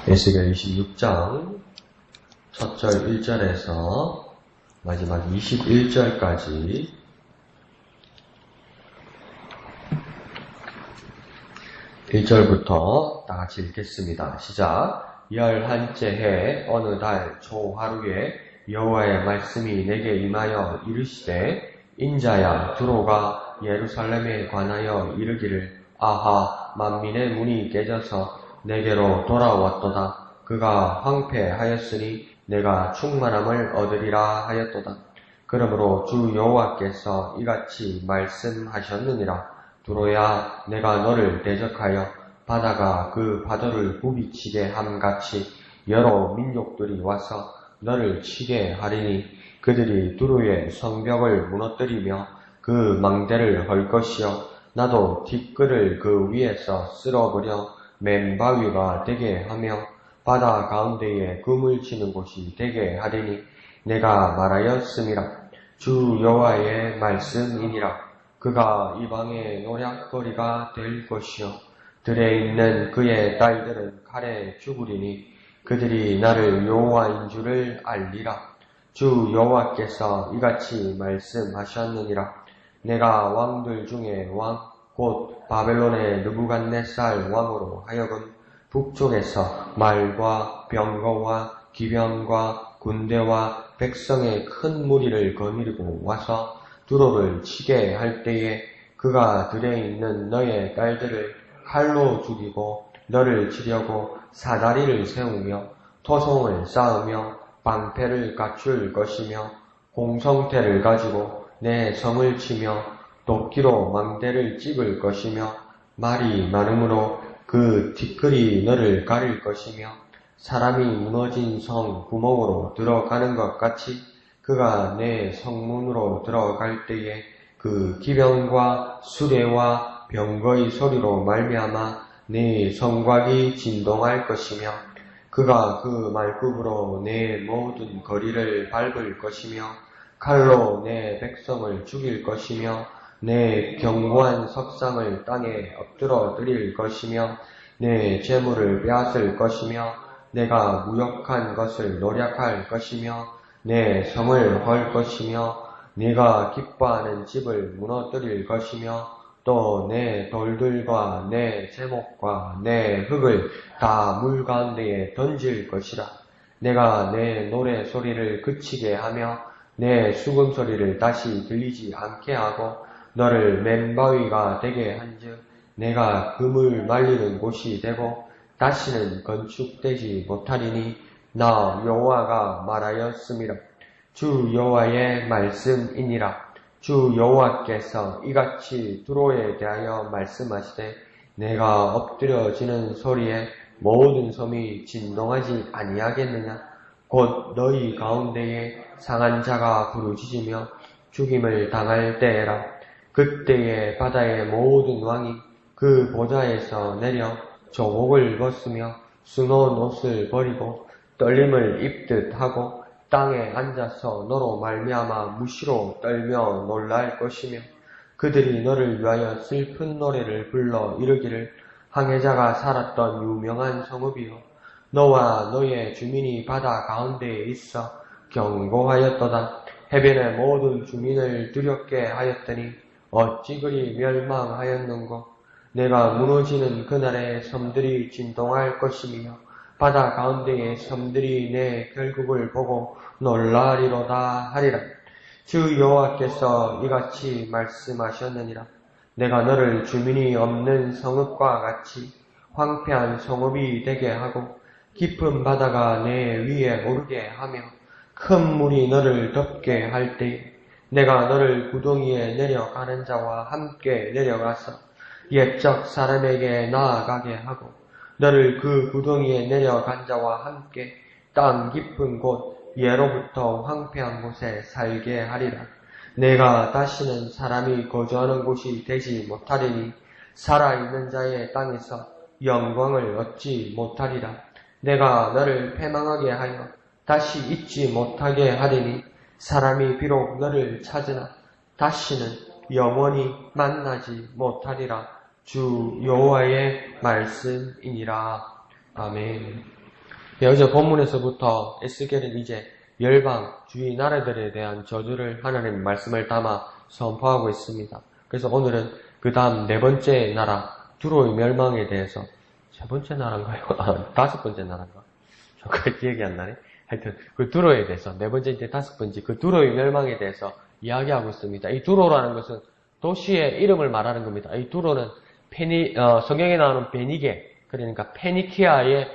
에스겔 26장 첫 절 1절에서 마지막 21절까지 (1절부터) 다같이 읽겠습니다. 시작. 11째 해 어느 달 초하루에 여호와의 말씀이 내게 임하여 이르시되 인자야 두로가 예루살렘에 관하여 이르기를 아하 만민의 문이 깨져서 내게로 돌아왔도다. 그가 황폐하였으니 내가 충만함을 얻으리라 하였도다. 그러므로 주 여호와께서 이같이 말씀하셨느니라. 두로야 내가 너를 대적하여 바다가 그 파도를 부비치게 함같이 여러 민족들이 와서 너를 치게 하리니 그들이 두로의 성벽을 무너뜨리며 그 망대를 헐 것이요 나도 티끌을 그 위에서 쓸어버려 맨바위가 되게 하며 바다 가운데에 금을 치는 곳이 되게 하리니 내가 말하였음이라. 주 여호와의 말씀이니라. 그가 이방의 노략거리가 될 것이요 들에 있는 그의 딸들은 칼에 죽으리니 그들이 나를 여호와인 줄을 알리라. 주 여호와께서 이같이 말씀하셨느니라. 내가 왕들 중에 왕 곧 바벨론의 느부갓네살 왕으로 하여금 북쪽에서 말과 병거와 기병과 군대와 백성의 큰 무리를 거느리고 와서 두로를 치게 할 때에 그가 들에 있는 너의 딸들을 칼로 죽이고 너를 치려고 사다리를 세우며 토송을 쌓으며 방패를 갖출 것이며 공성태를 가지고 내 성을 치며 도끼로 망대를 찝을 것이며 말이 많으므로 그 티끌이 너를 가릴 것이며 사람이 무너진 성 구멍으로 들어가는 것 같이 그가 내 성문으로 들어갈 때에 그 기병과 수레와 병거의 소리로 말미암아 내 성곽이 진동할 것이며 그가 그 말굽으로 내 모든 거리를 밟을 것이며 칼로 내 백성을 죽일 것이며 내 견고한 석상을 땅에 엎드러 드릴 것이며 내 재물을 빼앗을 것이며 내가 무역한 것을 노략할 것이며 내 성을 헐 것이며 네가 기뻐하는 집을 무너뜨릴 것이며 또 내 돌들과 내 제목과 내 흙을 다 물 가운데에 던질 것이라. 내가 내 노래 소리를 그치게 하며 내 수금 소리를 다시 들리지 않게 하고 너를 맨바위가 되게 한즉 내가 금을 말리는 곳이 되고 다시는 건축되지 못하리니 나 여호와가 말하였음이라. 주 여호와의 말씀이니라. 주 여호와께서 이같이 두로에 대하여 말씀하시되 내가 엎드려지는 소리에 모든 섬이 진동하지 아니하겠느냐. 곧 너희 가운데에 상한 자가 부르짖으며 죽임을 당할 때에라. 그때에 바다의 모든 왕이 그 보좌에서 내려 조복을 벗으며 수놓은 옷을 버리고 떨림을 입듯 하고 땅에 앉아서 너로 말미암아 무시로 떨며 놀랄 것이며 그들이 너를 위하여 슬픈 노래를 불러 이르기를 항해자가 살았던 유명한 성읍이요 너와 너의 주민이 바다 가운데에 있어 경고하였도다. 해변의 모든 주민을 두렵게 하였더니 어찌 그리 멸망하였는고. 내가 무너지는 그날에 섬들이 진동할 것이며 바다 가운데의 섬들이 내 결국을 보고 놀라리로다 하리라. 주 여호와께서 이같이 말씀하셨느니라. 내가 너를 주민이 없는 성읍과 같이 황폐한 성읍이 되게 하고 깊은 바다가 내 위에 오르게 하며 큰 물이 너를 덮게 할 때에 내가 너를 구덩이에 내려가는 자와 함께 내려가서 옛적 사람에게 나아가게 하고 너를 그 구덩이에 내려간 자와 함께 땅 깊은 곳 예로부터 황폐한 곳에 살게 하리라. 내가 다시는 사람이 거주하는 곳이 되지 못하리니 살아있는 자의 땅에서 영광을 얻지 못하리라. 내가 너를 패망하게 하여 다시 잊지 못하게 하리니 사람이 비록 너를 찾으나 다시는 영원히 만나지 못하리라. 주 여호와의 말씀이니라. 아멘. 어제 본문에서부터 에스겔은 이제 열방, 주위 나라들에 대한 저주를 하나님의 말씀을 담아 선포하고 있습니다. 그래서 오늘은 그 다음 네 번째 나라, 두로의 멸망에 대해서 세 번째 나라인가요? 다섯 번째 나라인가? 정말 기억이 안 나네. 하여튼 그 두로에 대해서 네 번째 이제 다섯 번째 그 두로의 멸망에 대해서 이야기하고 있습니다. 이 두로라는 것은 도시의 이름을 말하는 겁니다. 이 두로는 성경에 나오는 베니게, 그러니까 페니키아의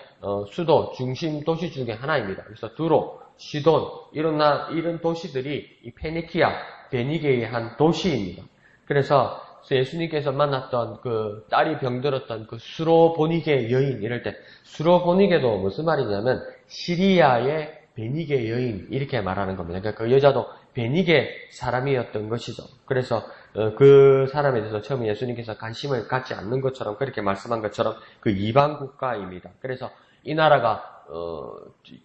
수도, 중심 도시 중에 하나입니다. 그래서 두로, 시돈, 이런 도시들이 이 페니키아, 베니게의 한 도시입니다. 그래서 예수님께서 만났던 그 딸이 병들었던 그 수로보니게 여인, 이럴 때, 수로보니게도 무슨 말이냐면, 시리아의 베니게 여인, 이렇게 말하는 겁니다. 그러니까 그 여자도 베니게 사람이었던 것이죠. 그래서 그 사람에 대해서 처음에 예수님께서 관심을 갖지 않는 것처럼, 그렇게 말씀한 것처럼 그 이방 국가입니다. 그래서 이 나라가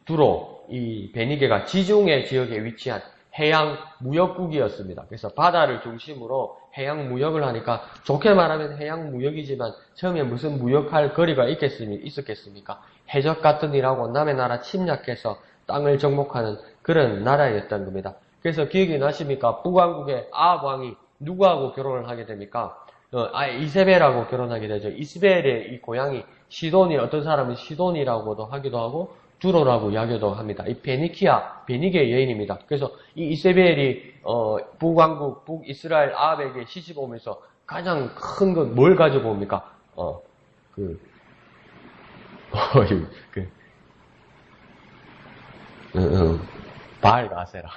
두로, 이 베니게가 지중해 지역에 위치한 해양 무역국이었습니다. 그래서 바다를 중심으로 해양 무역을 하니까, 좋게 말하면 해양 무역이지만 처음에 무슨 무역할 거리가 있었겠습니까? 해적 같은 일하고 남의 나라 침략해서 땅을 정복하는 그런 나라였던 겁니다. 그래서 기억이 나십니까? 북왕국의 아합 왕이 누구하고 결혼을 하게 됩니까? 이세벨하고 결혼하게 되죠. 이세벨의 이 고향이 시돈이, 어떤 사람은 시돈이라고도 하기도 하고 두로라고 이야기도 합니다. 이 베니게 여인입니다. 그래서 이 이세벨이 북왕국, 북이스라엘 아합에게 시집 오면서 가장 큰 건 뭘 가지고 옵니까? 바알과 아세라.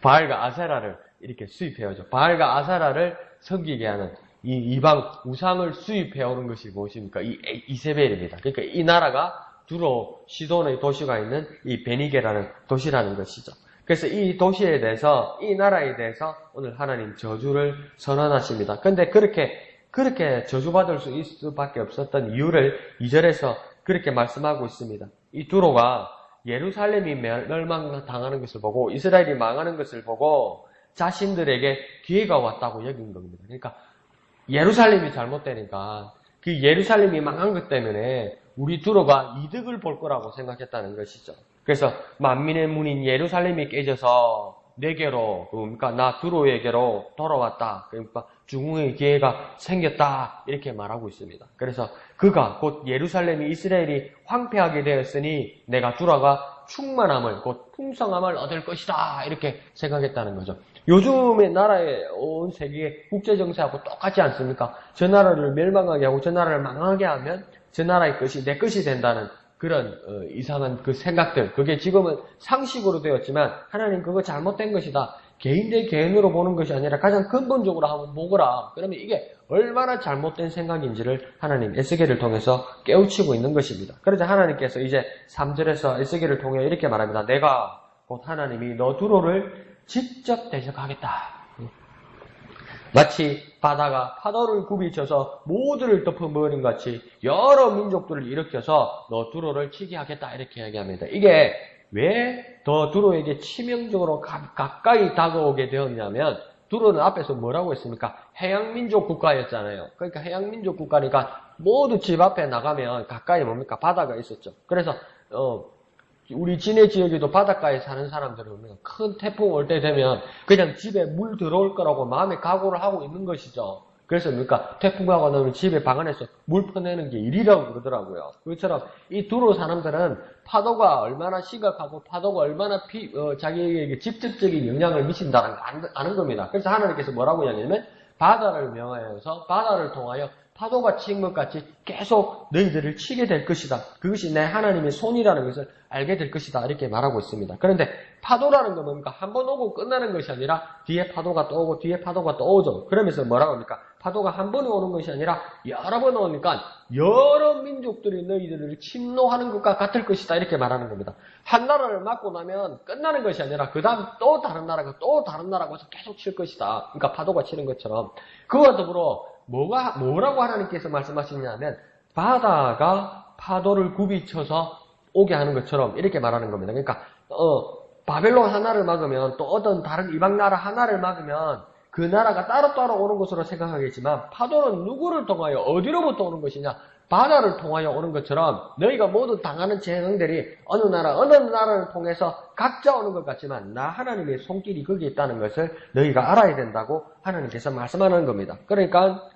바알과 아세라를 이렇게 수입해오죠. 바알과 아세라를 섬기게 하는 이 이방 우상을 수입해오는 것이 무엇입니까? 이 이세벨입니다. 그러니까 이 나라가 두로, 시돈의 도시가 있는 이 베니게라는 도시라는 것이죠. 그래서 이 도시에 대해서, 이 나라에 대해서 오늘 하나님 저주를 선언하십니다. 근데 그렇게 저주받을 수 있을 수밖에 없었던 이유를 2절에서 그렇게 말씀하고 있습니다. 이 두로가 예루살렘이 멸망당하는 것을 보고, 이스라엘이 망하는 것을 보고 자신들에게 기회가 왔다고 여긴 겁니다. 그러니까 예루살렘이 잘못되니까 그 예루살렘이 망한 것 때문에 우리 두로가 이득을 볼 거라고 생각했다는 것이죠. 그래서 만민의 문인 예루살렘이 깨져서 내게로, 그러니까 나 두로에게로 돌아왔다. 그러니까 중흥의 기회가 생겼다. 이렇게 말하고 있습니다. 그래서 그가 곧 예루살렘이, 이스라엘이 황폐하게 되었으니 내가 두로가 충만함을, 곧 풍성함을 얻을 것이다. 이렇게 생각했다는 거죠. 요즘의 나라의 온 세계의 국제정세하고 똑같지 않습니까? 저 나라를 멸망하게 하고 저 나라를 망하게 하면 저 나라의 것이 내 것이 된다는 그런 이상한 그 생각들, 그게 지금은 상식으로 되었지만 하나님 그거 잘못된 것이다. 개인 대 개인으로 보는 것이 아니라 가장 근본적으로 한번 보거라. 그러면 이게 얼마나 잘못된 생각인지를 하나님 에스겔을 통해서 깨우치고 있는 것입니다. 그래서 하나님께서 이제 3절에서 에스겔을 통해 이렇게 말합니다. 내가 곧 하나님이 너 두로를 직접 대적하겠다. 마치 바다가 파도를 굽이쳐서 모두를 덮어버린 같이 여러 민족들을 일으켜서 너 두로를 치게 하겠다. 이렇게 얘기합니다. 이게 왜 더 두로에게 치명적으로 가까이 다가오게 되었냐면, 두로는 앞에서 뭐라고 했습니까? 해양민족 국가였잖아요. 그러니까 해양민족 국가니까 모두 집 앞에 나가면 가까이 뭡니까? 바다가 있었죠. 그래서 우리 진해 지역에도 바닷가에 사는 사람들은 큰 태풍 올 때 되면 그냥 집에 물 들어올 거라고 마음에 각오를 하고 있는 것이죠. 그래서 뭡니까? 태풍하고 나면 집에 방 안에서 물 퍼내는 게 일이라고 그러더라고요. 그것처럼 이 두로 사람들은 파도가 얼마나 심각하고 파도가 얼마나 자기에게 직접적인 영향을 미친다는 걸 아는 겁니다. 그래서 하나님께서 뭐라고 이야기하냐면 바다를 명하여서 바다를 통하여 파도가 치는 것 같이 계속 너희들을 치게 될 것이다. 그것이 내 하나님의 손이라는 것을 알게 될 것이다. 이렇게 말하고 있습니다. 그런데 파도라는 건 뭡니까? 한 번 오고 끝나는 것이 아니라 뒤에 파도가 또 오고 뒤에 파도가 또 오죠. 그러면서 뭐라고 합니까? 파도가 한 번에 오는 것이 아니라 여러 번 오니까 여러 민족들이 너희들을 침노하는 것과 같을 것이다. 이렇게 말하는 겁니다. 한 나라를 맞고 나면 끝나는 것이 아니라 그 다음 또 다른 나라가 또 다른 나라가 와서 계속 칠 것이다. 그러니까 파도가 치는 것처럼. 그와 더불어 뭐라고 하나님께서 말씀하시냐면 바다가 파도를 굽이쳐서 오게 하는 것처럼 이렇게 말하는 겁니다. 그러니까 바벨론 하나를 막으면 또 어떤 다른 이방 나라 하나를 막으면 그 나라가 따로따로 오는 것으로 생각하겠지만 파도는 누구를 통하여 어디로부터 오는 것이냐? 바다를 통하여 오는 것처럼 너희가 모두 당하는 재앙들이 어느 나라를 통해서 각자 오는 것 같지만 나 하나님의 손길이 거기에 있다는 것을 너희가 알아야 된다고 하나님께서 말씀하는 겁니다. 그러니까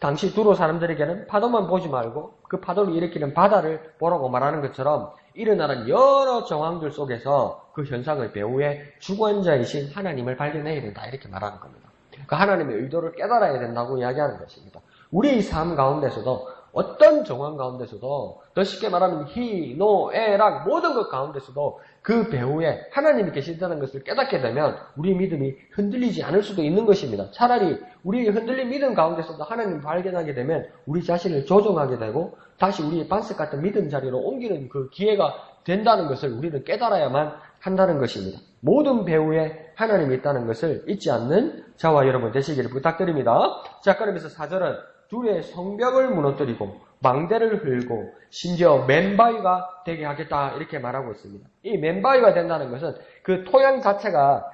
당시 두로 사람들에게는 파도만 보지 말고 그 파도를 일으키는 바다를 보라고 말하는 것처럼 일어나는 여러 정황들 속에서 그 현상의 배후에 주관자이신 하나님을 발견해야 된다 이렇게 말하는 겁니다. 그 하나님의 의도를 깨달아야 된다고 이야기하는 것입니다. 우리 삶 가운데서도 어떤 정황 가운데서도 더 쉽게 말하면 희, 노, 에랑 모든 것 가운데서도 그 배후에 하나님이 계신다는 것을 깨닫게 되면 우리 믿음이 흔들리지 않을 수도 있는 것입니다. 차라리 우리 흔들린 믿음 가운데서도 하나님을 발견하게 되면 우리 자신을 조정하게 되고 다시 우리의 반석 같은 믿음 자리로 옮기는 그 기회가 된다는 것을 우리는 깨달아야만 한다는 것입니다. 모든 배후에 하나님이 있다는 것을 잊지 않는 저와 여러분 되시기를 부탁드립니다. 자, 그러면서 4절은 둘의 성벽을 무너뜨리고 망대를 흘고 심지어 맨바위가 되게 하겠다 이렇게 말하고 있습니다. 이 맨바위가 된다는 것은 그 토양 자체가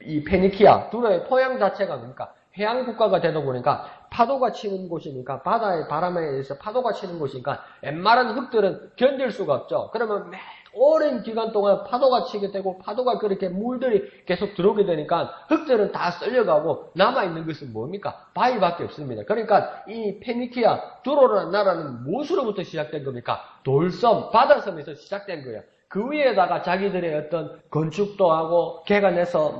이 페니키아 두로의 토양 자체가 그러니까 해양 국가가 되다 보니까 파도가 치는 곳이니까 바다의 바람에 의해서 파도가 치는 곳이니까 웬만한 흙들은 견딜 수가 없죠. 그러면 오랜 기간 동안 파도가 치게 되고 파도가 그렇게 물들이 계속 들어오게 되니까 흙들은 다 썰려가고 남아있는 것은 뭡니까? 바위밖에 없습니다. 그러니까 이 페니키아 두로라는 나라는 무엇으로부터 시작된 겁니까? 돌섬, 바다섬에서 시작된 거예요. 그 위에다가 자기들의 어떤 건축도 하고 개간해서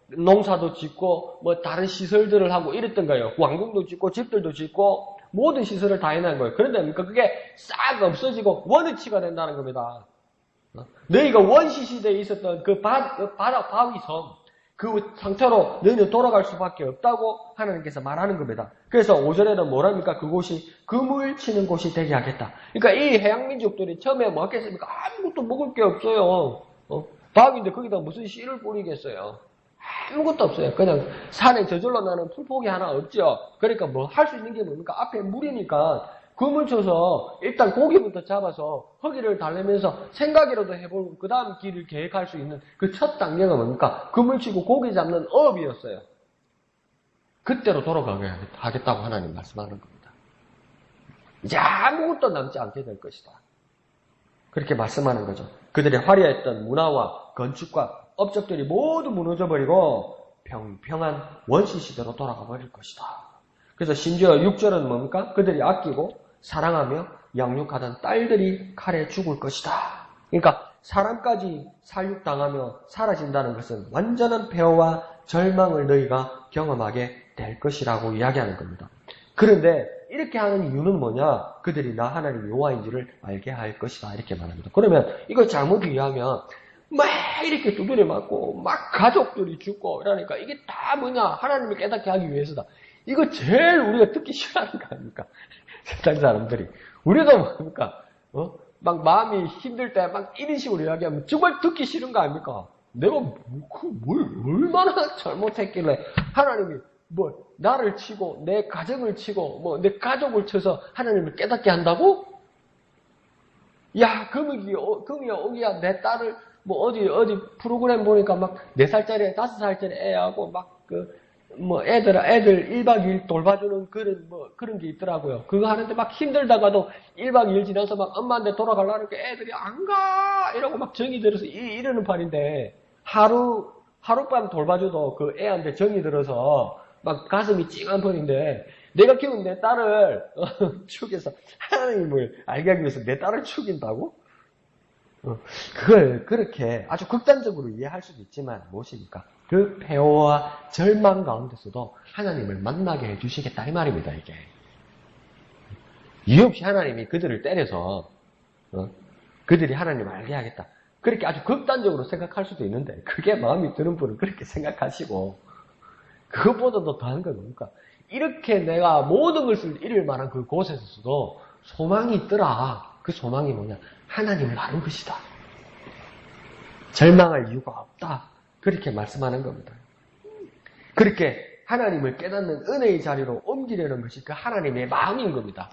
농사도 짓고 다른 시설들을 하고 이랬던 거예요. 왕궁도 짓고 집들도 짓고 모든 시설을 다 해놓은 거예요. 그런데 그게 싹 없어지고 원위치가 된다는 겁니다. 너희가 원시 시대에 있었던 그 바다 바위섬 그 상태로 너희는 돌아갈 수밖에 없다고 하나님께서 말하는 겁니다. 그래서 5절에는 뭐랍니까? 그곳이 그물 치는 곳이 되게 하겠다. 그러니까 이 해양민족들이 처음에 뭐 했겠습니까? 아무것도 먹을 게 없어요. 바위인데 거기다 무슨 씨를 뿌리겠어요? 아무것도 없어요. 그냥 산에 저절로 나는 풀포기 하나 없죠. 그러니까 뭐 할 수 있는 게 뭡니까? 앞에 물이니까 그물 쳐서 일단 고기부터 잡아서 허기를 달래면서 생각이라도 해보고 그 다음 길을 계획할 수 있는 그 첫 단계가 뭡니까? 그물 치고 고기 잡는 업이었어요. 그때로 돌아가게 하겠다고 하나님 말씀하는 겁니다. 이제 아무것도 남지 않게 될 것이다. 그렇게 말씀하는 거죠. 그들의 화려했던 문화와 건축과 업적들이 모두 무너져버리고 평평한 원시시대로 돌아가 버릴 것이다. 그래서 심지어 6절은 뭡니까? 그들이 아끼고 사랑하며 양육하던 딸들이 칼에 죽을 것이다. 그러니까 사람까지 살육당하며 사라진다는 것은 완전한 폐허와 절망을 너희가 경험하게 될 것이라고 이야기하는 겁니다. 그런데 이렇게 하는 이유는 뭐냐? 그들이 나 하나님 여호와인지를 알게 할 것이다. 이렇게 말합니다. 그러면 이걸 잘못 이해하면 막 이렇게 두드려 맞고 막 가족들이 죽고 이러니까 이게 다 뭐냐? 하나님을 깨닫게 하기 위해서다. 이거 제일 우리가 듣기 싫어하는 거 아닙니까? 세상 사람들이. 우리도 뭡니까? 막 마음이 힘들 때 막 이런 식으로 이야기하면 정말 듣기 싫은 거 아닙니까? 내가 뭘 얼마나 잘못했길래 하나님이 나를 치고 내 가정을 치고 내 가족을 쳐서 하나님을 깨닫게 한다고? 야, 금이야, 오기야, 내 딸을 어디 프로그램 보니까 막 4살짜리, 5살짜리 애하고 애들 1박 2일 돌봐주는 그런 게 있더라고요. 그거 하는데 막 힘들다가도 1박 2일 지나서 막 엄마한테 돌아가려니까 애들이 안 가! 이러고 막 정이 들어서 이러는 판인데, 하룻밤 돌봐줘도 그 애한테 정이 들어서 막 가슴이 찡한 판인데, 내가 키운 내 딸을 죽여서 하나님을 알게 하기 위해서 내 딸을 죽인다고? 그걸 그렇게 아주 극단적으로 이해할 수도 있지만 무엇입니까? 그 폐허와 절망 가운데서도 하나님을 만나게 해주시겠다 이 말입니다. 이게 이유 없이 하나님이 그들을 때려서 그들이 하나님을 알게 하겠다 그렇게 아주 극단적으로 생각할 수도 있는데 그게 마음이 드는 분은 그렇게 생각하시고 그것보다도 더한 건 뭡니까? 이렇게 내가 모든 것을 잃을 만한 그 곳에서도 소망이 있더라. 그 소망이 뭐냐? 하나님을 아는 것이다. 절망할 이유가 없다. 그렇게 말씀하는 겁니다. 그렇게 하나님을 깨닫는 은혜의 자리로 옮기려는 것이 그 하나님의 마음인 겁니다.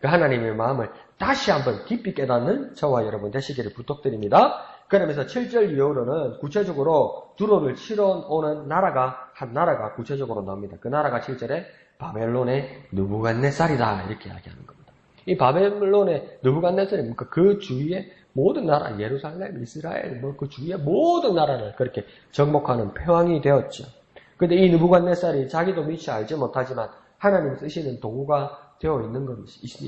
그 하나님의 마음을 다시 한번 깊이 깨닫는 저와 여러분 되시기를 부탁드립니다. 그러면서 7절 이후로는 구체적으로 두로를 치러 오는 나라가, 한 나라가 구체적으로 나옵니다. 그 나라가 7절에 바벨론의 느부갓네살이다. 이렇게 이야기하는 겁니다. 이 바벨론의 느부갓네살이 뭡니까? 그 주위에 모든 나라, 예루살렘, 이스라엘, 그 주위의 모든 나라를 그렇게 정복하는 패왕이 되었죠. 근데 이 느부갓네살이 자기도 미처 알지 못하지만 하나님 쓰시는 도구가 되어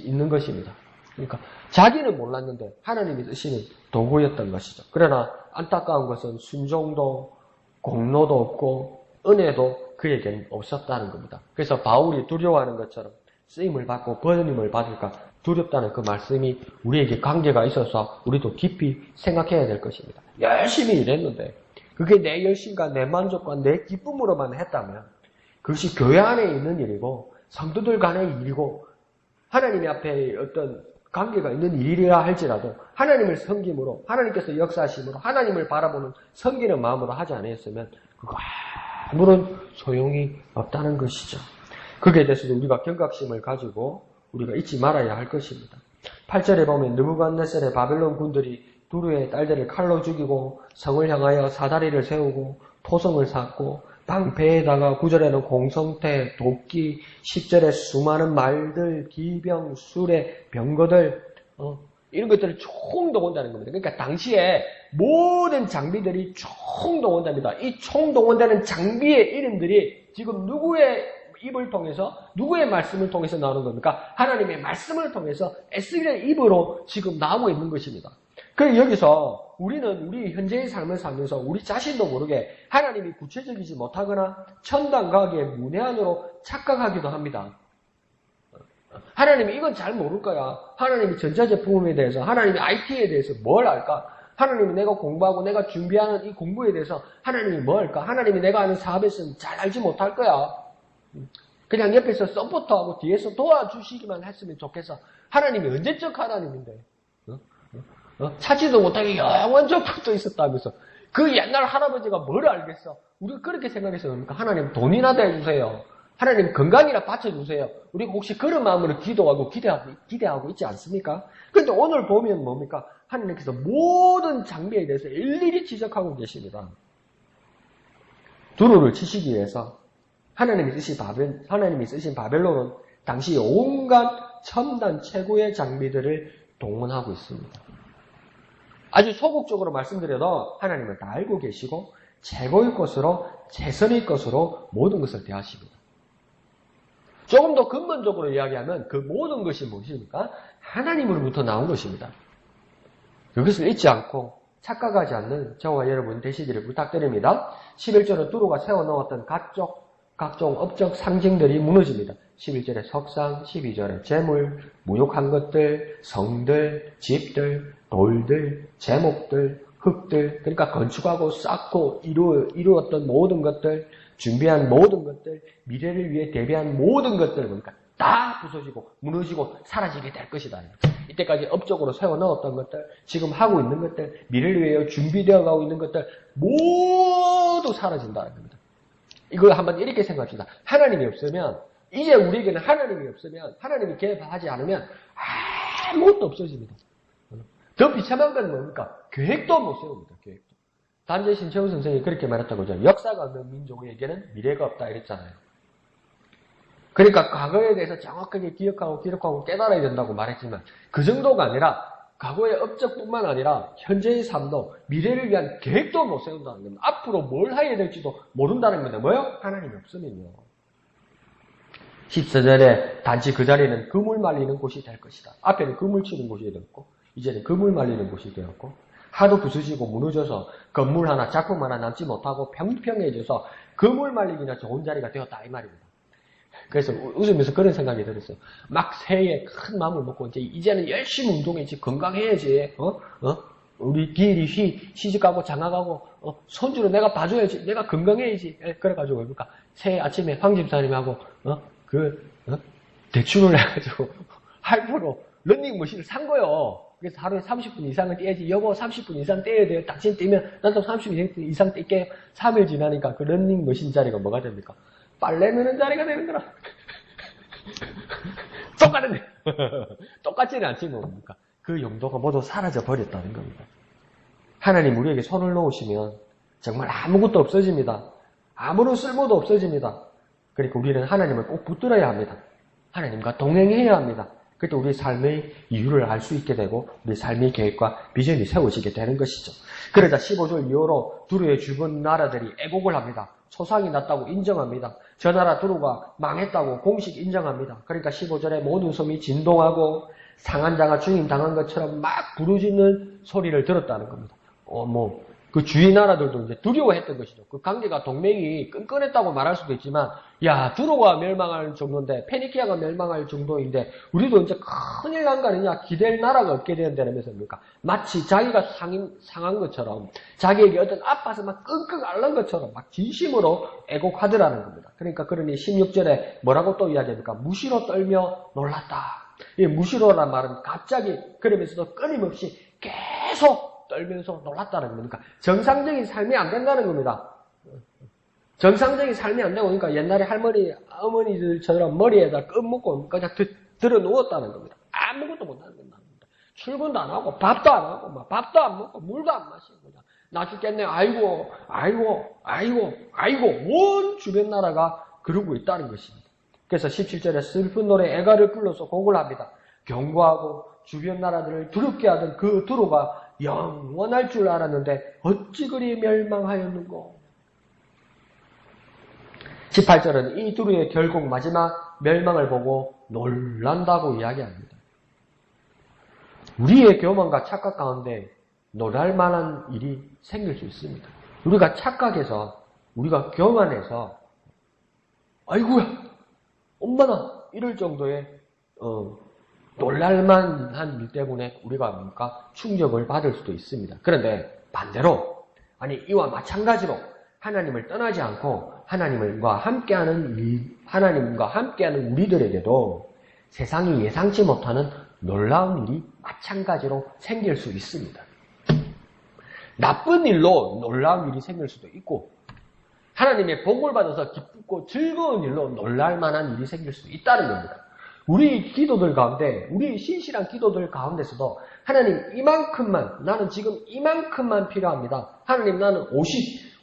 있는 것입니다. 그러니까 자기는 몰랐는데 하나님이 쓰시는 도구였던 것이죠. 그러나 안타까운 것은 순종도 공로도 없고 은혜도 그에게는 없었다는 겁니다. 그래서 바울이 두려워하는 것처럼 쓰임을 받고 번임을 받을까 두렵다는 그 말씀이 우리에게 관계가 있어서 우리도 깊이 생각해야 될 것입니다. 열심히 일했는데 그게 내 열심과 내 만족과 내 기쁨으로만 했다면 그것이 교회 안에 있는 일이고 성도들 간의 일이고 하나님 앞에 어떤 관계가 있는 일이라 할지라도 하나님을 섬김으로 하나님께서 역사하심으로 하나님을 바라보는 섬기는 마음으로 하지 않았으면 그거 아무런 소용이 없다는 것이죠. 거기에 대해서도 우리가 경각심을 가지고 우리가 잊지 말아야 할 것입니다. 8절에 보면 느부갓네살의 바벨론 군들이 두루의 딸들을 칼로 죽이고 성을 향하여 사다리를 세우고 토성을 쌓고 방패에다가 9절에는 공성태, 도끼, 10절에 수많은 말들, 기병, 수레, 병거들 이런 것들을 총동원한다는 겁니다. 그러니까 당시에 모든 장비들이 총동원됩니다. 이 총동원되는 장비의 이름들이 지금 누구의 입을 통해서 누구의 말씀을 통해서 나오는 겁니까? 하나님의 말씀을 통해서 에스겔의 입으로 지금 나오고 있는 것입니다. 그래서 여기서 우리는 우리 현재의 삶을 살면서 우리 자신도 모르게 하나님이 구체적이지 못하거나 천당가기의 문외한으로 착각하기도 합니다. 하나님이 이건 잘 모를 거야. 하나님이 전자제품에 대해서, 하나님이 IT에 대해서 뭘 알까? 하나님이 내가 공부하고 내가 준비하는 이 공부에 대해서 하나님이 뭐 할까? 하나님이 내가 하는 사업에서는 잘 알지 못할 거야. 그냥 옆에서 서포터하고 뒤에서 도와주시기만 했으면 좋겠어. 하나님이 언제적 하나님인데 찾지도 못하게 영원적 붙어 있었다면서 그 옛날 할아버지가 뭘 알겠어. 우리가 그렇게 생각해서 그럽니까? 하나님 돈이나 대주세요. 하나님 건강이나 받쳐주세요. 우리가 혹시 그런 마음으로 기도하고 기대하고 있지 않습니까? 그런데 오늘 보면 뭡니까? 하나님께서 모든 장비에 대해서 일일이 지적하고 계십니다. 두루를 치시기 위해서 하나님이 쓰신 바벨론은 당시 온갖 첨단 최고의 장비들을 동원하고 있습니다. 아주 소극적으로 말씀드려도 하나님은 다 알고 계시고 최고의 것으로 최선의 것으로 모든 것을 대하십니다. 조금 더 근본적으로 이야기하면 그 모든 것이 무엇입니까? 하나님으로부터 나온 것입니다. 그것을 잊지 않고 착각하지 않는 저와 여러분 되시기를 부탁드립니다. 11절은 두루가 세워놓았던 각종 업적 상징들이 무너집니다. 11절에 석상, 12절에 재물, 무욕한 것들, 성들, 집들, 돌들, 제목들, 흙들, 그러니까 건축하고 쌓고 이루었던 모든 것들, 준비한 모든 것들, 미래를 위해 대비한 모든 것들, 그러니까 다 부서지고 무너지고 사라지게 될 것이다. 이때까지 업적으로 세워넣었던 것들, 지금 하고 있는 것들, 미래를 위해 준비되어 가고 있는 것들 모두 사라진다는 겁니다. 이걸 한번 이렇게 생각합시다. 하나님이 없으면, 이제 우리에게는 하나님이 없으면, 하나님이 개입하지 않으면 아무것도 없어집니다. 더 비참한 건 뭡니까? 계획도 못 세웁니다. 계획도. 단재 신채우 선생님이 그렇게 말했다고 하죠. 역사가 없는 민족에게는 미래가 없다 이랬잖아요. 그러니까 과거에 대해서 정확하게 기억하고 깨달아야 된다고 말했지만 그 정도가 아니라 과거의 업적뿐만 아니라 현재의 삶도 미래를 위한 계획도 못 세운다는 겁니다. 앞으로 뭘 해야 될지도 모른다는 겁니다. 뭐요? 하나님이 없으면요. 14절에 단지 그 자리는 그물 말리는 곳이 될 것이다. 앞에는 그물 치는 곳이 되었고 이제는 그물 말리는 곳이 되었고 하도 부서지고 무너져서 건물 하나, 작품 하나 남지 못하고 평평해져서 그물 말리기나 좋은 자리가 되었다 이 말입니다. 그래서 웃으면서 그런 생각이 들었어요. 막 새해 큰 마음을 먹고 이제는 열심히 운동해야지, 건강해야지, 우리 기일이 시집가고 장가가고 손주를 내가 봐줘야지, 내가 건강해야지. 그래가지고 뭡니까? 새해 아침에 황 집사님하고 대출을 해가지고 할부로 러닝머신을 산 거요. 그래서 하루에 30분 이상은 뛰어야지. 여보 30분 이상 뛰어야 돼요. 당신 뛰면 나도 30분 이상 뛸게요. 3일 지나니까 그 러닝머신 자리가 뭐가 됩니까? 빨래 넣는 자리가 되는 거라. 똑같은데. 똑같지는 않지 뭡니까? 그 용도가 모두 사라져 버렸다는 겁니다. 하나님 우리에게 손을 놓으시면 정말 아무것도 없어집니다. 아무런 쓸모도 없어집니다. 그러니까 우리는 하나님을 꼭 붙들어야 합니다. 하나님과 동행해야 합니다. 그때 우리 삶의 이유를 알 수 있게 되고 우리 삶의 계획과 비전이 세워지게 되는 것이죠. 그러자 15절 이후로 두루의 주변 나라들이 애곡을 합니다. 소상이 났다고 인정합니다. 저 나라 두루가 망했다고 공식 인정합니다. 그러니까 15절에 모든 섬이 진동하고 상한 자가 중임당한 것처럼 막 부르짖는 소리를 들었다는 겁니다. 그 주위 나라들도 이제 두려워했던 것이죠. 그 관계가 동맹이 끈끈했다고 말할 수도 있지만, 야, 두로가 멸망할 정도인데, 페니키아가 멸망할 정도인데, 우리도 이제 큰일 난 거 아니냐, 기댈 나라가 없게 된다면서, 그러니까 마치 자기가 상한 것처럼, 자기에게 어떤 아파서 막 끙끙 앓는 것처럼, 막 진심으로 애곡하더라는 겁니다. 그러니 16절에 뭐라고 또 이야기합니까? 무시로 떨며 놀랐다. 이 무시로란 말은 갑자기, 그러면서도 끊임없이 계속 떨면서 놀랐다는 겁니다. 그러니까 정상적인 삶이 안 된다는 겁니다. 정상적인 삶이 안 되고, 그러니까 옛날에 어머니들처럼 머리에다 끈 묶고 그냥 들어 누웠다는 겁니다. 아무것도 못하는 겁니다. 출근도 안 하고, 밥도 안 하고, 밥도 안 먹고, 물도 안 마시고, 그냥 나 죽겠네. 아이고. 온 주변 나라가 그러고 있다는 것입니다. 그래서 17절에 슬픈 노래 애가를 불러서 곡을 합니다. 경고하고 주변 나라들을 두렵게 하던 그 두로가 영원할 줄 알았는데 어찌 그리 멸망하였는고. 18절은 이 두루의 결국 마지막 멸망을 보고 놀란다고 이야기합니다. 우리의 교만과 착각 가운데 놀랄 만한 일이 생길 수 있습니다. 우리가 착각해서, 우리가 교만해서 아이고야 엄마나 이럴 정도의 놀랄만한 일 때문에 우리가 뭡니까? 충격을 받을 수도 있습니다. 그런데 반대로, 이와 마찬가지로 하나님을 떠나지 않고 하나님과 함께하는 우리들에게도 세상이 예상치 못하는 놀라운 일이 마찬가지로 생길 수 있습니다. 나쁜 일로 놀라운 일이 생길 수도 있고, 하나님의 복을 받아서 기쁘고 즐거운 일로 놀랄 만한 일이 생길 수도 있다는 겁니다. 우리 기도들 가운데, 우리 신실한 기도들 가운데서도 하나님 이만큼만, 나는 지금 이만큼만 필요합니다. 하나님 나는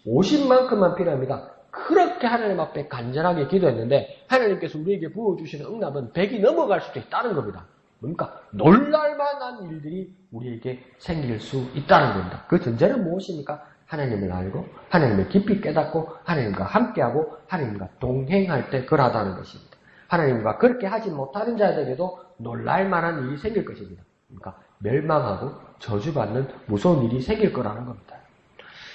50만큼만 필요합니다. 그렇게 하나님 앞에 간절하게 기도했는데 하나님께서 우리에게 부어주시는 응답은 100이 넘어갈 수도 있다는 겁니다. 그러니까 놀랄 만한 일들이 우리에게 생길 수 있다는 겁니다. 그 전제는 무엇입니까? 하나님을 알고 하나님을 깊이 깨닫고 하나님과 함께하고 하나님과 동행할 때 그러하다는 것입니다. 하나님과 그렇게 하지 못하는 자들에게도 놀랄 만한 일이 생길 것입니다. 그러니까 멸망하고 저주받는 무서운 일이 생길 거라는 겁니다.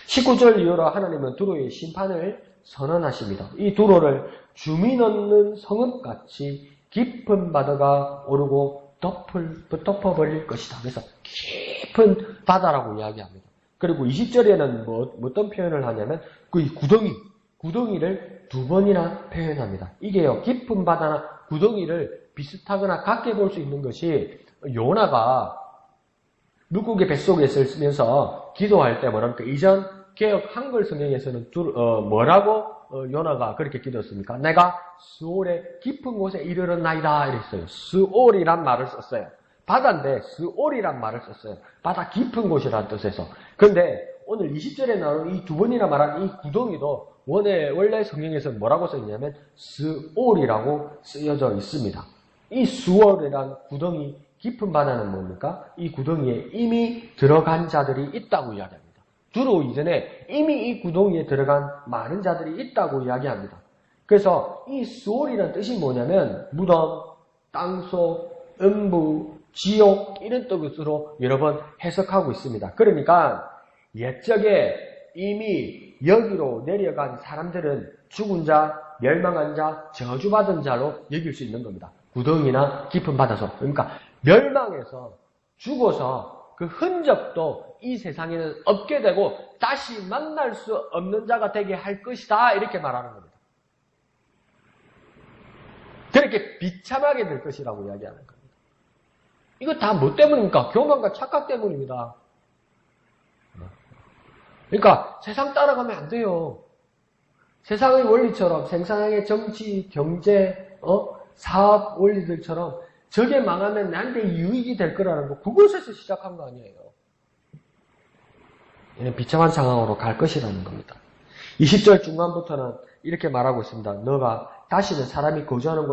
19절 이후로 하나님은 두로의 심판을 선언하십니다. 이 두로를 주민 없는 성읍같이 깊은 바다가 오르고 덮어버릴 것이다. 그래서 깊은 바다라고 이야기합니다. 그리고 20절에는 어떤 표현을 하냐면 그 구덩이를 두 번이나 표현합니다. 이게요, 깊은 바다나 구덩이를 비슷하거나 같게 볼 수 있는 것이 요나가 물고기 뱃속에 있으면서 기도할 때 뭐랍니까? 이전 개혁 한글 성경에서는 뭐라고 요나가 그렇게 기도했습니까? 내가 스올의 깊은 곳에 이르렀나이다 이랬어요. 스올이란 말을 썼어요. 바다인데 스올이란 말을 썼어요. 바다 깊은 곳이라는 뜻에서. 그런데 오늘 20절에 나오는 이 두 번이나 말한 이 구덩이도 원래 성경에서는 뭐라고 써있냐면 스올이라고 쓰여져 있습니다. 이 스올이란 구덩이 깊은 바다는 뭡니까? 이 구덩이에 이미 들어간 자들이 있다고 이야기합니다. 두로 이전에 이미 이 구덩이에 들어간 많은 자들이 있다고 이야기합니다. 그래서 이 스올이라는 뜻이 뭐냐면 무덤, 땅속, 음부, 지옥 이런 뜻으로 여러 번 해석하고 있습니다. 그러니까 옛적에 이미 여기로 내려간 사람들은 죽은 자, 멸망한 자, 저주받은 자로 여길 수 있는 겁니다. 구덩이나 깊은 바다서. 그러니까 멸망해서 죽어서 그 흔적도 이 세상에는 없게 되고 다시 만날 수 없는 자가 되게 할 것이다 이렇게 말하는 겁니다. 그렇게 비참하게 될 것이라고 이야기하는 겁니다. 이거 다 뭐 때문입니까? 교만과 착각 때문입니다. 그러니까 세상 따라가면 안 돼요. 세상의 원리처럼 생산의 정치, 경제, 사업 원리들처럼 저게 망하면 나한테 유익이 될 거라는 거, 그것에서 시작한 거 아니에요. 이런 비참한 상황으로 갈 것이라는 겁니다. 20절 중간부터는 이렇게 말하고 있습니다. 너가 다시는 사람이 거주하는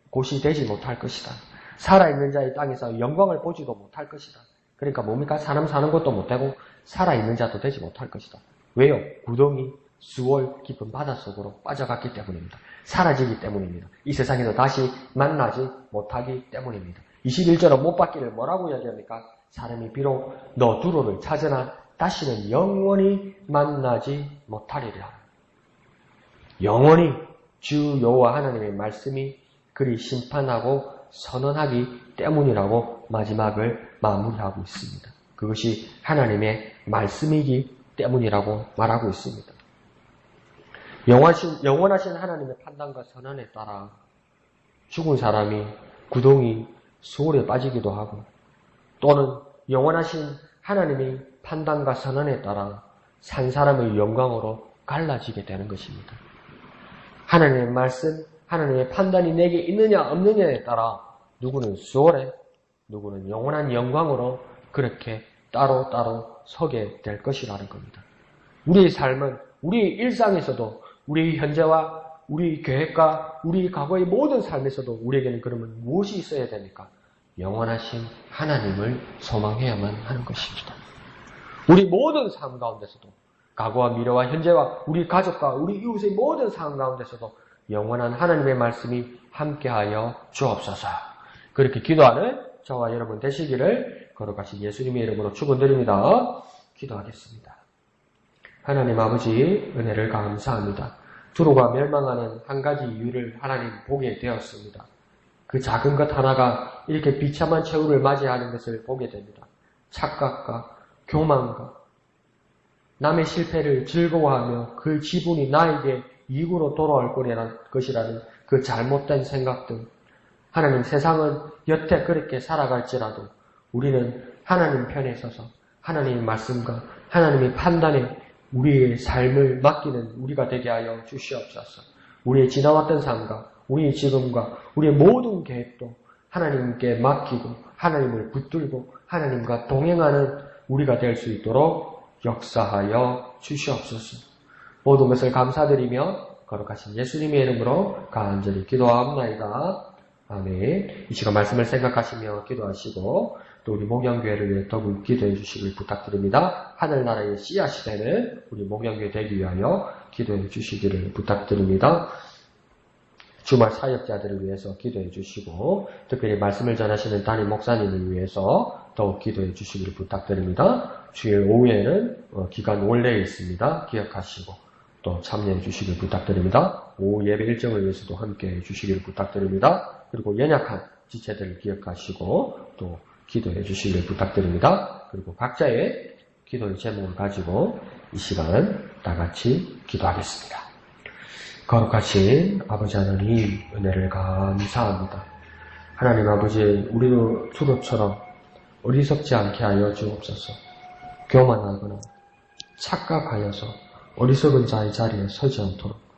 곳이 되지 못할 것이다. 살아있는 자의 땅에서 영광을 보지도 못할 것이다. 그러니까 뭡니까? 사람 사는 것도 못되고 살아있는 자도 되지 못할 것이다. 왜요? 구덩이, 수월 깊은 바닷속으로 빠져갔기 때문입니다. 사라지기 때문입니다. 이 세상에서 다시 만나지 못하기 때문입니다. 21절은 못 받기를 뭐라고 이야기합니까? 사람이 비록 너 두로를 찾으나 다시는 영원히 만나지 못하리라. 영원히 주 여호와 하나님의 말씀이 그리 심판하고 선언하기 때문이라고 마지막을 마무리하고 있습니다. 그것이 하나님의 말씀이기 때문이라고 말하고 있습니다. 영원하신 하나님의 판단과 선언에 따라 죽은 사람이 구덩이, 수월에 빠지기도 하고 또는 영원하신 하나님의 판단과 선언에 따라 산 사람의 영광으로 갈라지게 되는 것입니다. 하나님의 말씀, 하나님의 판단이 내게 있느냐 없느냐에 따라 누구는 수월에, 누구는 영원한 영광으로 그렇게 따로따로 서게 될 것이라는 겁니다. 우리의 삶은 우리의 일상에서도 우리 현재와 우리 계획과 우리 과거의 모든 삶에서도 우리에게는 그러면 무엇이 있어야 됩니까? 영원하신 하나님을 소망해야만 하는 것입니다. 우리 모든 삶 가운데서도 과거와 미래와 현재와 우리 가족과 우리 이웃의 모든 상황 가운데서도 영원한 하나님의 말씀이 함께하여 주옵소서. 그렇게 기도하는 저와 여러분 되시기를 거룩하신 예수님의 이름으로 축원드립니다. 기도하겠습니다. 하나님 아버지 은혜를 감사합니다. 두로가 멸망하는 한 가지 이유를 하나님 보게 되었습니다. 그 작은 것 하나가 이렇게 비참한 최후를 맞이하는 것을 보게 됩니다. 착각과 교만과 남의 실패를 즐거워하며 그 지분이 나에게 이익으로 돌아올 것이라는 그 잘못된 생각들. 하나님 세상은 여태 그렇게 살아갈지라도 우리는 하나님 편에 서서 하나님의 말씀과 하나님의 판단에 우리의 삶을 맡기는 우리가 되게 하여 주시옵소서. 우리의 지나왔던 삶과 우리의 지금과 우리의 모든 계획도 하나님께 맡기고 하나님을 붙들고 하나님과 동행하는 우리가 될 수 있도록 역사하여 주시옵소서. 모든 것을 감사드리며 거룩하신 예수님의 이름으로 간절히 기도하옵나이다. 아멘. 이 시간 말씀을 생각하시며 기도하시고 또 우리 목양교회를 위해 더욱 기도해 주시길 부탁드립니다. 하늘나라의 씨앗이 되는 우리 목양교회 되기 위하여 기도해 주시기를 부탁드립니다. 주말 사역자들을 위해서 기도해 주시고 특별히 말씀을 전하시는 담임 목사님을 위해서 더욱 기도해 주시기를 부탁드립니다. 주일 오후에는 기간 원래에 있습니다. 기억하시고 또 참여해 주시길 부탁드립니다. 오후 예배 일정을 위해서도 함께 해 주시기를 부탁드립니다. 그리고 연약한 지체들을 기억하시고 또 기도해 주시길 부탁드립니다. 그리고 각자의 기도의 제목을 가지고 이 시간 다 같이 기도하겠습니다. 거룩하신 아버지 하나님 은혜를 감사합니다. 하나님 아버지 우리도 두로처럼 어리석지 않게 하여 주옵소서. 교만하거나 착각하여서 어리석은 자의 자리에 서지 않도록